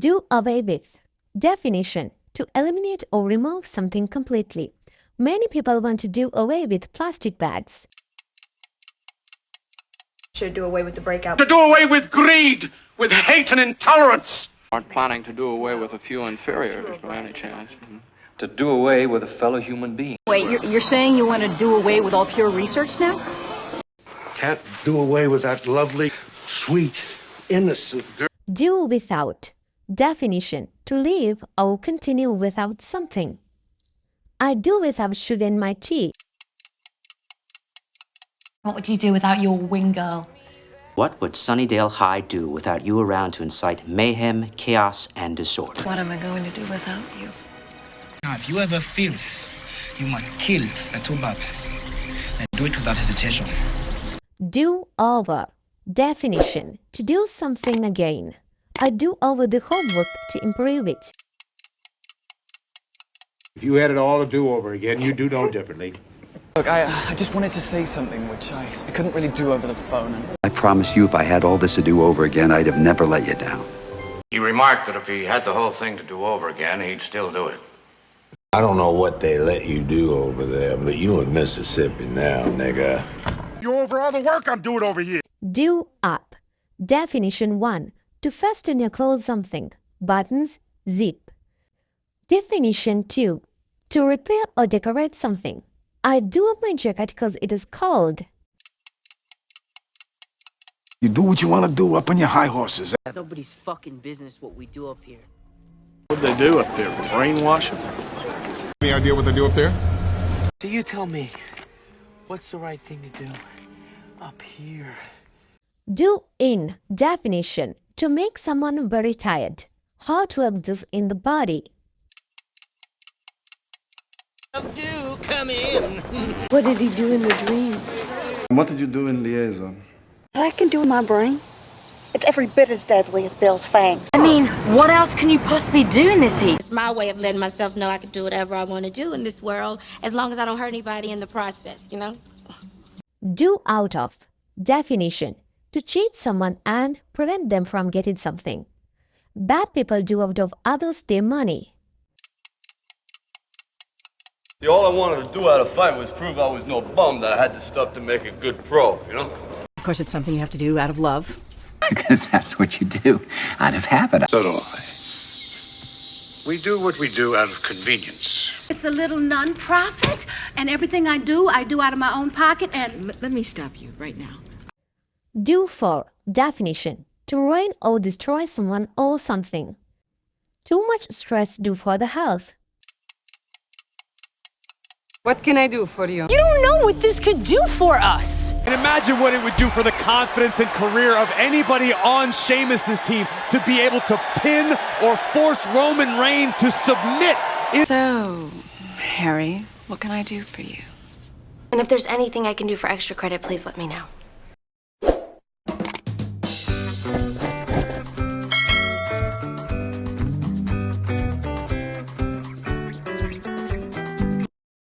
Do away with. Definition: to eliminate or remove something completely. Many people want to do away with plastic bags. Should do away with the breakout. To do away with greed, with hate and intolerance. Aren't planning to do away with a few inferiors by any chance? To do away with a fellow human being. Wait, you're saying you want to do away with all pure research now? Can't do away with that lovely, sweet, innocent girl. Do without. Definition: to live or continue without something. I do without sugar in my tea. What would you do without your wing girl? What would Sunnydale High do without you around to incite mayhem, chaos, and disorder? What am I going to do without you? Now, if you ever feel you must kill a Tupac, then do it without hesitation. Do over. Definition: to do something again. I do over the homework to improve it. If you had it all to do over again, you'd do no differently. Look, I just wanted to say something which I couldn't really do over the phone. I promise you, if I had all this to do over again, I'd have never let you down. He remarked that if he had the whole thing to do over again, he'd still do it. I don't know what they let you do over there, but you in Mississippi now, nigga. You over all the work I'm doing over here. Do up. Definition 1. To fasten your clothes something. Buttons, zip. Definition 2. To repair or decorate something. I do up my jacket because it is cold. You do what you want to do up on your high horses. It's nobody's fucking business what we do up here. What'd they do up there? Brainwash him? Any idea what they do up there? Do you tell me what's the right thing to do up here? Do in. Definition: to make someone very tired. How to adjust in the body. Do come in. What did he do in the dream? What did you do in liaison? I can do in my brain. It's every bit as deadly as Bill's fangs. I mean, what else can you possibly do in this heat? It's my way of letting myself know I can do whatever I want to do in this world, as long as I don't hurt anybody in the process, you know? Do out of. Definition: to cheat someone and prevent them from getting something. Bad people do out of others their money. All I wanted to do out of fight was prove I was no bum, that I had the stuff to make a good pro, you know? Of course, it's something you have to do out of love. Because that's what you do out of habit. So do I. We do what we do out of convenience. It's a little non-profit, and everything I do out of my own pocket, and... Let me stop you right now. Do for. Definition: to ruin or destroy someone or something. Too much stress do for the health. What can I do for you? You don't know what this could do for us. And imagine what it would do for the confidence and career of anybody on Sheamus's team to be able to pin or force Roman Reigns to submit. So, Harry, what can I do for you? And if there's anything I can do for extra credit, please let me know.